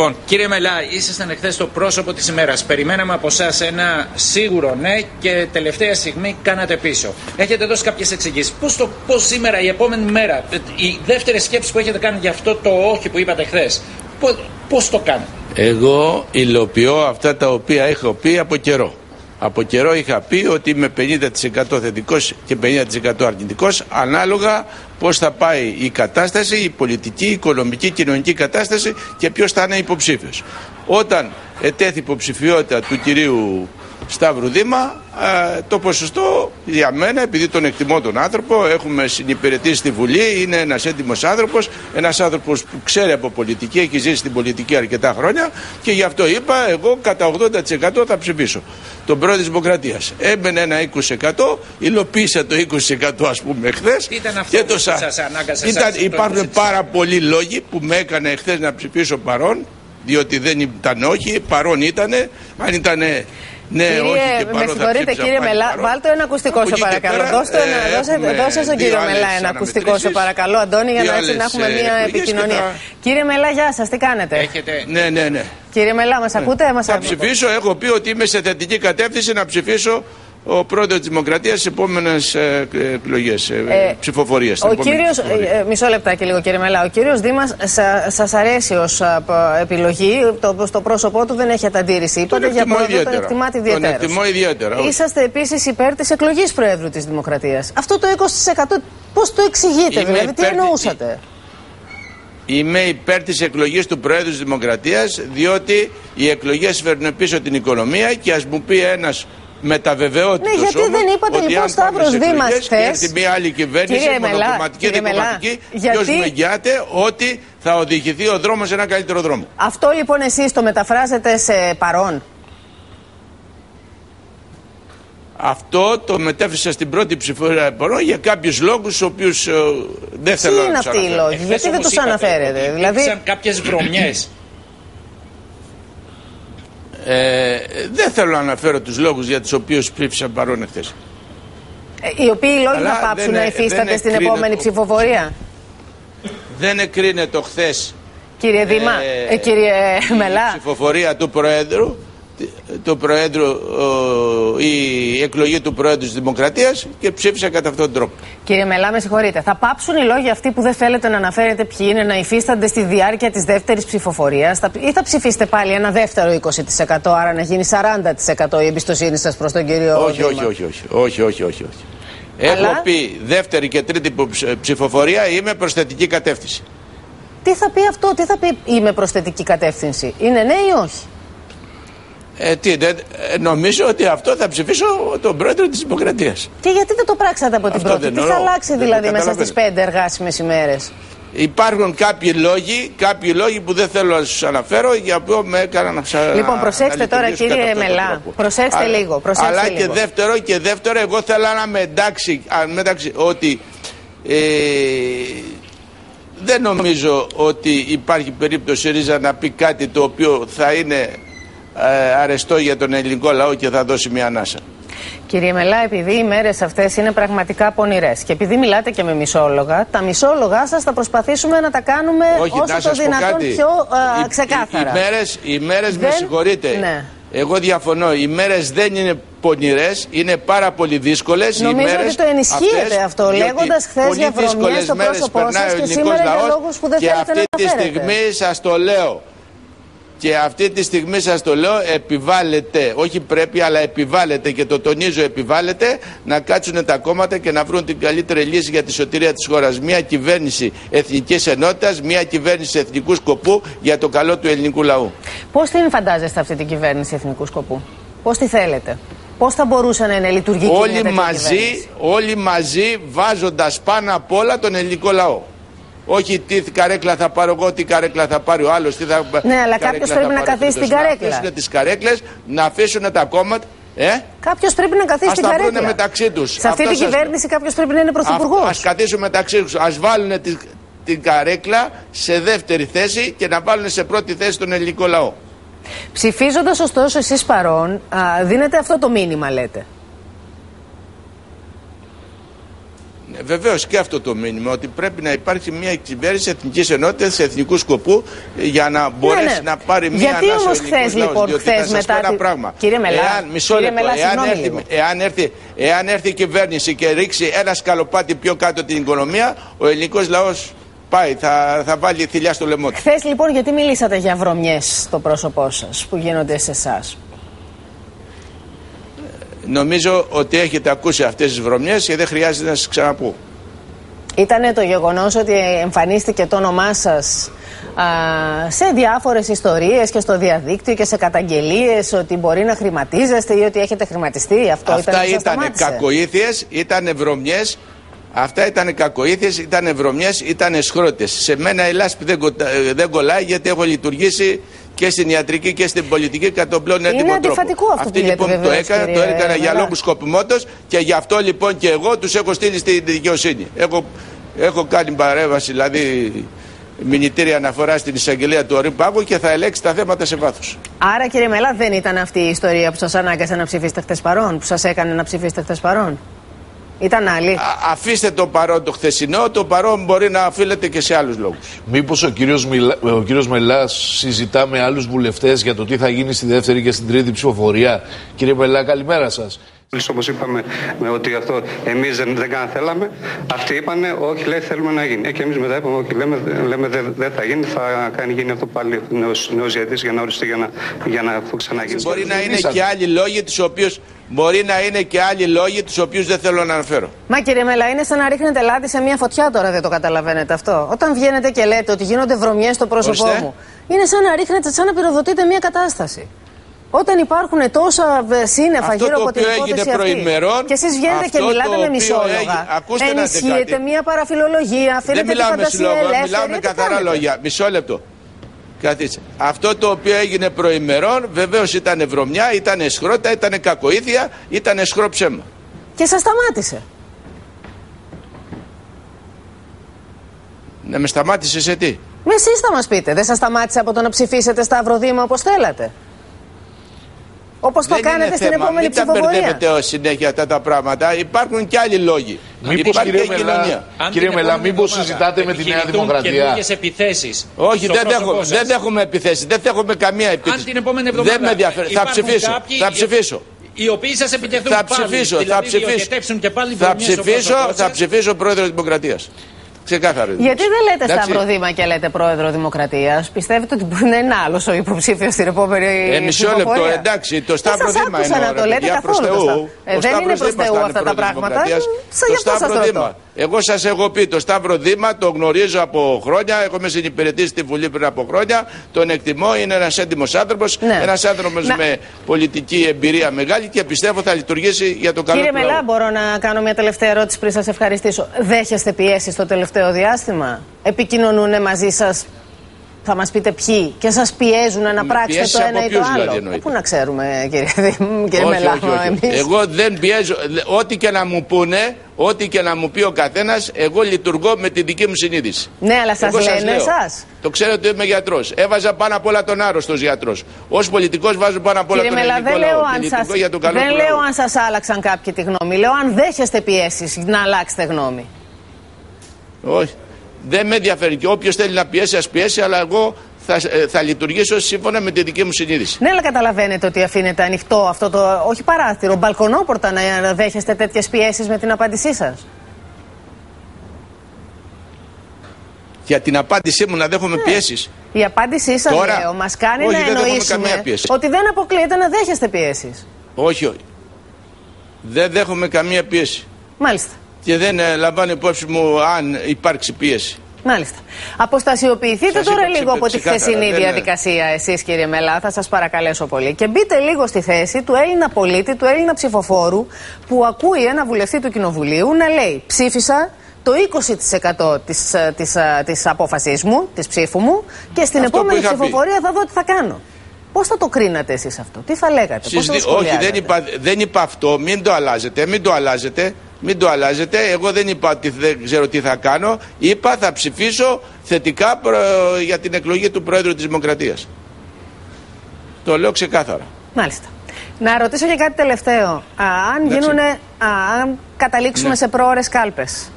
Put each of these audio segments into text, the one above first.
Λοιπόν, κύριε Μελά, ήσασταν εχθές το πρόσωπο της ημέρας. Περιμέναμε από εσάς ένα σίγουρο ναι και τελευταία στιγμή κάνατε πίσω. Έχετε δώσει κάποιες εξηγήσεις. Πώς σήμερα, η επόμενη μέρα, η δεύτερη σκέψη που έχετε κάνει για αυτό το όχι που είπατε χθες, πώς το κάνετε? Εγώ υλοποιώ αυτά τα οποία έχω πει από καιρό. Από καιρό είχα πει ότι είμαι 50% θετικός και 50% αρνητικός, ανάλογα πώς θα πάει η κατάσταση, η πολιτική, η οικονομική, η κοινωνική κατάσταση και ποιος θα είναι υποψήφιος. Όταν ετέθη υποψηφιότητα του κυρίου Σταύρου Δήμα, το ποσοστό για μένα, επειδή τον εκτιμώ τον άνθρωπο, έχουμε συνυπηρετήσει στη Βουλή, είναι ένας έντιμος άνθρωπος, ένας άνθρωπος που ξέρει από πολιτική, έχει ζήσει στην πολιτική αρκετά χρόνια και γι' αυτό είπα εγώ κατά 80% θα ψηφίσω τον πρόεδρο της Δημοκρατίας. Έμπαινε ένα 20%, υλοποίησα το 20% ας πούμε χθες. Ήταν αυτό που σας ανάγκασε? Υπάρχουν πάρα πολλοί λόγοι που με έκανε χθες να ψηφίσω παρόν, διότι δεν ήταν όχι, παρόν ήτανε, αν ήτανε ναι, κύριε, όχι, με συγχωρείτε κύριε Μελά, βάλτε ένα ακουστικό σε παρακαλώ. Δώστε στον κύριο Μελά ένα ακουστικό σε παρακαλώ, Αντώνη, για να έτσι να έχουμε μια επικοινωνία. Κύριε Μελά, γεια σας, τι κάνετε? Έχετε... Ναι. Κύριε Μελά, μας ακούτε? Θα ψηφίσω, έχω πει ότι είμαι σε θετική κατεύθυνση να ψηφίσω ο πρόεδρος της Δημοκρατίας στις επόμενες εκλογές, ψηφοφορίες. Ο κύριος, μισό λεπτάκι λίγο κύριε Μελά, ο κύριος Δήμας σας αρέσει ως επιλογή, στο πρόσωπό του δεν έχετε αντίρρηση. Είπατε για πρόεδρο, τον εκτιμάτε ιδιαίτερα. Τον εκτιμώ ιδιαίτερα. Είσαστε επίσης υπέρ της εκλογής Προέδρου της Δημοκρατίας. Αυτό το 20% πώς το εξηγείτε, δηλαδή τι εννοούσατε? Είμαι υπέρ της εκλογής του Προέδρου της Δημοκρατίας, διότι οι εκλογές φέρνουν πίσω την οικονομία και ας μου πει ένας μεταβεβαιότητος. Ναι, γιατί δεν είπατε λοιπόν Σταύρος Δήμας χθες? Και έρθει μια άλλη κυβέρνηση, μονοκομματική, δικομματική, ποιος μου εγγυάται ότι θα οδηγηθεί ο δρόμος σε ένα καλύτερο δρόμο. Αυτό λοιπόν εσείς το μεταφράζετε σε παρόν? Αυτό το μετέφρασα στην πρώτη ψηφοφορία παρόν για κάποιους λόγους, ο οποίους δεν θέλω να τους αναφέρω. Τι είναι αυτοί οι λόγοι, γιατί δεν τους αναφέρετε? Δηλαδή... Υπήρξαν κάποιες βρωμιές. Δεν θέλω να αναφέρω τους λόγους για τους οποίους ψήφισα παρόν εχθές. Οι οποίοι λόγοι θα πάψουν να υφίστανται στην επόμενη ψηφοφορία? Δεν εκρίνεται χθες, κύριε Δήμα, κύριε Μελά, η ψηφοφορία του Προέδρου, η εκλογή του Προέδρου της Δημοκρατίας και ψήφισα κατά αυτόν τον τρόπο. Κύριε Μελά, με συγχωρείτε. Θα πάψουν οι λόγοι αυτοί που δεν θέλετε να αναφέρετε ποιοι είναι να υφίστανται στη διάρκεια της δεύτερης ψηφοφορίας, ή θα ψηφίσετε πάλι ένα δεύτερο 20%, άρα να γίνει 40% η εμπιστοσύνη σας προς τον κύριο Δήμα? Όχι. Έχω πει δεύτερη και τρίτη ψηφοφορία είμαι προς θετική κατεύθυνση. Τι θα πει αυτό, τι θα πει είμαι προς θετική κατεύθυνση? Είναι ναι ή όχι? Νομίζω ότι αυτό θα ψηφίσω τον πρόεδρο της Δημοκρατίας. Και γιατί δεν το πράξατε από την πρώτη? Τι θα αλλάξει δηλαδή μέσα στις 5 εργάσιμες ημέρες? Υπάρχουν κάποιοι λόγοι που δεν θέλω να σας αναφέρω, για που με έκανα να σας... Λοιπόν, προσέξτε τώρα κύριε Μελά, προσέξτε λίγο. Αλλά και δεύτερο, εγώ θέλω να με εντάξει ότι δεν νομίζω ότι υπάρχει περίπτωση ΡΙΖΑ να πει κάτι το οποίο θα είναι αρεστό για τον ελληνικό λαό και θα δώσει μια ανάσα. Κύριε Μελά, επειδή οι μέρες αυτές είναι πραγματικά πονηρές και επειδή μιλάτε και με μισόλογα, τα μισόλογα σας θα προσπαθήσουμε να τα κάνουμε όσο το δυνατόν πιο ξεκάθαρα. Οι μέρες με συγχωρείτε, ναι. Εγώ διαφωνώ, οι μέρες δεν είναι πονηρές, είναι πάρα πολύ δύσκολες. Νομίζω ότι το ενισχύετε αυτό, λέγοντας χθες για βρωμιές στο πρόσωπό σας και σήμερα για λόγους που δεν θέλετε να αναφέρετε. Και αυτή τη στιγμή σας το λέω, επιβάλλεται, όχι πρέπει αλλά επιβάλλεται, και το τονίζω επιβάλλεται, να κάτσουν τα κόμματα και να βρουν την καλύτερη λύση για τη σωτηρία της χώρας. Μια κυβέρνηση εθνικής ενότητας, μια κυβέρνηση εθνικού σκοπού για το καλό του ελληνικού λαού. Πώς την φαντάζεστε αυτή την κυβέρνηση εθνικού σκοπού? Πώς τη θέλετε? Πώς θα μπορούσε να είναι λειτουργική όλοι μαζί βάζοντας πάνω απ' όλα τον ελληνικό λαό. Όχι τι καρέκλα θα πάρω εγώ, τι καρέκλα θα πάρει ο άλλος. Ναι, αλλά κάποιος πρέπει να καθίσει στην καρέκλα. Να αφήσουν τις καρέκλες, να αφήσουν τα κόμματα. Κάποιος πρέπει να καθίσει στην καρέκλα. Ας τα βρουν μεταξύ τους. Σε αυτή την κυβέρνηση κάποιος πρέπει να είναι πρωθυπουργός. Ας καθίσουν μεταξύ τους. Ας βάλουν την καρέκλα σε δεύτερη θέση και να βάλουν σε πρώτη θέση τον ελληνικό λαό. Ψηφίζοντας ωστόσο εσείς παρόν, δίνετε αυτό το μήνυμα, λέτε? βεβαίως και αυτό το μήνυμα, ότι πρέπει να υπάρχει μια κυβέρνηση εθνικής ενότητας, εθνικού σκοπού, για να μπορέσει να πάρει μια ανάσα ο ελληνικός λαός. Διότι θα σας πω ένα πράγμα. Κύριε Μελά, εάν έρθει η κυβέρνηση και ρίξει ένα σκαλοπάτι πιο κάτω την οικονομία, ο ελληνικός λαός πάει, θα βάλει θηλιά στο λαιμό του. Χθες λοιπόν, γιατί μιλήσατε για βρωμιές στο πρόσωπό σας που γίνονται σε εσάς? Νομίζω ότι έχετε ακούσει αυτές τις βρωμιές και δεν χρειάζεται να σας ξαναπώ. Ήτανε το γεγονός ότι εμφανίστηκε το όνομά σας σε διάφορες ιστορίες και στο διαδίκτυο και σε καταγγελίες ότι μπορεί να χρηματίζεστε ή ότι έχετε χρηματιστεί. Αυτά ήταν κακοήθειες, ήταν βρωμιές. Αυτά ήταν κακοήθειες, ήταν βρωμιές, ήταν εσχρότητες. Σε μένα η λάσπη δεν κολλάει, γιατί έχω λειτουργήσει και στην ιατρική και στην πολιτική κατά τον πλέον έντιμο τρόπο. Είναι αντιφατικό αυτό. Αυτή λοιπόν βεβαίως, το έκανα για λόγους σκοπιμότητας, και γι' αυτό λοιπόν και εγώ τους έχω στείλει στη δικαιοσύνη. Έχω κάνει παρέμβαση, δηλαδή μηνυτήρια αναφορά στην εισαγγελία του Ορείου Πάγου, και θα ελέγξει τα θέματα σε βάθος. Άρα κύριε Μελά, δεν ήταν αυτή η ιστορία που σας ανάγκασε να ψηφίσετε χθες παρόν, που σας έκανε να ψηφίσετε χθες παρόν? Ήταν άλλη. Αφήστε το παρόν το χθεσινό, το παρόν μπορεί να οφείλεται και σε άλλους λόγους. Μήπως ο κύριος Μελάς συζητά με άλλους βουλευτές για το τι θα γίνει στη δεύτερη και στην τρίτη ψηφοφορία? Κύριε Μελά, καλημέρα σας. Όπως είπαμε ότι αυτό εμείς δεν θέλαμε, αυτοί είπανε όχι, λέει, θέλουμε να γίνει. Και εμείς μετά είπαμε όχι, λέμε δεν θα γίνει, θα γίνει αυτό πάλι νέος διαιτητής για να οριστεί, για να ξαναγίνει. Μπορεί να είναι και άλλοι λόγοι τους οποίους δεν θέλω να αναφέρω. Μα κύριε Μελά, είναι σαν να ρίχνετε λάδι σε μια φωτιά τώρα, δεν το καταλαβαίνετε αυτό? Όταν βγαίνετε και λέτε ότι γίνονται βρωμιές στο πρόσωπό μου, είναι σαν να πυροδοτείτε μια κατάσταση. Όταν υπάρχουν τόσα σύννεφα γύρω από την υπόθεση αυτή και εσείς βγαίνετε και μιλάτε με μισόλογα, ενισχύετε μια παραφιλολογία, αφήνετε τη φαντασία ελεύθερη. Μιλάω με καθαρά λόγια. Μισό λεπτό. Καθίστε. Αυτό το οποίο έγινε προημερών βεβαίως ήταν βρωμιά, ήταν εσχρότητα, ήταν κακοήθεια, ήταν εσχρό ψέμα. Και σας σταμάτησε. Να με σταμάτησε σε τι? Εσείς θα μας πείτε. Δεν σας σταμάτησε από το να ψηφίσετε Σταυροδήμα όπως θέλατε? Όπως το κάνετε στην επόμενη ψηφοφορία? Δεν τα μπερδεύετε συνέχεια αυτά τα πράγματα. Υπάρχουν και άλλοι λόγοι. Μήπως, κύριε Μελά, μήπως συζητάτε με τη Νέα Δημοκρατία? Όχι, δεν δέχομαι επιθέσεις. Δεν δέχομαι καμία επίθεση. Αν την επόμενη εβδομάδα δεν με ενδιαφέρει. Θα ψηφίσω. Οι οποίοι σας επιτεθούν θα ψηφίσω πρόεδρο Δημοκρατίας. Ξεκάθαρο. Γιατί δεν λέτε Σταυροδήμα και λέτε πρόεδρο Δημοκρατίας? Πιστεύετε ότι μπορεί να είναι άλλος ο υποψήφιος στην επόμενη μισό λεπτό, εντάξει, το Σταυροδήμα είναι. Να το λέτε καθόλου. Δεν είναι προς Θεού αυτά τα πράγματα. Το Σταυροδήμα. Εγώ σας έχω πει, το Σταυροδήμα το γνωρίζω από χρόνια. Έχω με συνυπηρετήσει στη Βουλή πριν από χρόνια. Τον εκτιμώ, είναι ένας έντιμος άνθρωπος. Ένας άνθρωπος με πολιτική εμπειρία μεγάλη, και πιστεύω θα λειτουργήσει για το καλό του λαού. Κύριε Μελά, μπορώ να κάνω μια τελευταία ερώτηση πριν σας ευχαριστήσω? Δέχεστε πιέσεις το τελευταίο διάστημα? Επικοινωνούν μαζί σας, θα μας πείτε ποιοι, και σας πιέζουν να πράξετε το ένα ή το άλλο? Δηλαδή, πού να ξέρουμε, κύριε Μελά? Εγώ δεν πιέζω. Ό,τι και να μου πούνε, ό,τι και να μου πει ο καθένας, εγώ λειτουργώ με τη δική μου συνείδηση. Ναι, αλλά σας λένε εσάς? Το ξέρετε ότι είμαι γιατρός. Έβαζα πάνω απ' όλα τον άρρωστο ως γιατρός. Ως πολιτικός βάζω πάνω απ' όλα τον ελληνικό λαό. Δεν λέω αν σας άλλαξαν κάποιοι τη γνώμη. Λέω αν δέχεστε πιέσεις να αλλάξετε γνώμη. Όχι. Δεν με ενδιαφέρει, και όποιος θέλει να πιέσει, ας πιέσει, αλλά εγώ θα λειτουργήσω σύμφωνα με τη δική μου συνείδηση. Ναι, αλλά καταλαβαίνετε ότι αφήνετε ανοιχτό αυτό το, όχι παράθυρο, μπαλκονόπορτα, να δέχεστε τέτοιες πιέσεις με την απάντησή σας? Για την απάντησή μου να δέχομαι πιέσεις? Η απάντησή σας, λέω, μας κάνει να εννοήσουμε ότι δεν αποκλείεται να δέχεστε πιέσεις. Όχι. Δεν δέχομαι καμία πίεση. Μάλιστα. Και δεν λαμβάνω υπόψη μου αν υπάρξει πίεση. Μάλιστα. Αποστασιοποιηθείτε τώρα λίγο από τη χθεσινή διαδικασία, εσείς κύριε Μελά, θα σας παρακαλέσω πολύ. Και μπείτε λίγο στη θέση του Έλληνα πολίτη, του Έλληνα ψηφοφόρου, που ακούει ένα βουλευτή του Κοινοβουλίου να λέει: ψήφισα το 20% της απόφασής μου, της ψήφου μου, και στην επόμενη ψηφοφορία θα δω τι θα κάνω. Πώς θα το κρίνατε εσείς αυτό? Τι θα λέγατε? Όχι, δεν είπα αυτό. Μην το αλλάζετε. Μην το αλλάζετε. Εγώ δεν είπα ότι δεν ξέρω τι θα κάνω. Είπα θα ψηφίσω θετικά για την εκλογή του Πρόεδρου της Δημοκρατίας. Το λέω ξεκάθαρα. Μάλιστα. Να ρωτήσω και κάτι τελευταίο. Αν καταλήξουμε σε πρόωρες κάλπες,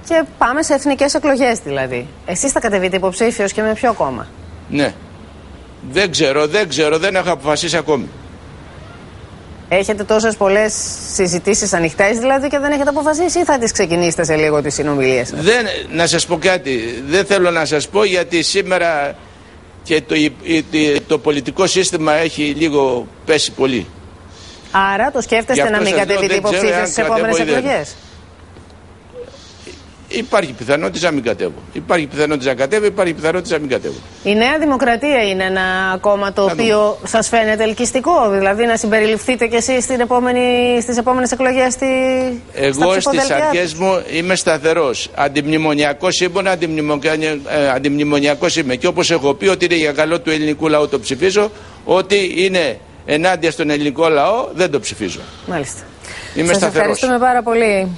και πάμε σε εθνικές εκλογές δηλαδή. Εσείς θα κατεβείτε υποψήφιος και με ποιο κόμμα? Ναι. Δεν ξέρω, δεν έχω αποφασίσει ακόμη. Έχετε τόσες πολλές συζητήσεις ανοιχτές δηλαδή και δεν έχετε αποφασίσει, ή θα τις ξεκινήσετε σε λίγο τις συνομιλίες σας? Να σας πω κάτι, δεν θέλω να σας πω, γιατί σήμερα και το πολιτικό σύστημα έχει λίγο πέσει πολύ. Άρα το σκέφτεστε να μην κατεβείτε υποψήφιος στις επόμενες εκλογές? Υπάρχει πιθανότητα να μην κατέβω. Υπάρχει πιθανότητα να κατέβω, υπάρχει πιθανότητα να μην κατέβω. Η Νέα Δημοκρατία είναι ένα κόμμα το οποίο σας φαίνεται ελκυστικό, δηλαδή να συμπεριληφθείτε κι εσείς στις επόμενες εκλογές Εγώ στις αρχές μου είμαι σταθερός. Αντιμνημονιακός ήμουν, αντιμνημονιακός είμαι. Και όπως έχω πει ότι είναι για καλό του ελληνικού λαού το ψηφίζω, ότι είναι ενάντια στον ελληνικό λαό δεν το ψηφίζω. Μάλιστα. Είμαι σταθερός. Ευχαριστούμε πάρα πολύ.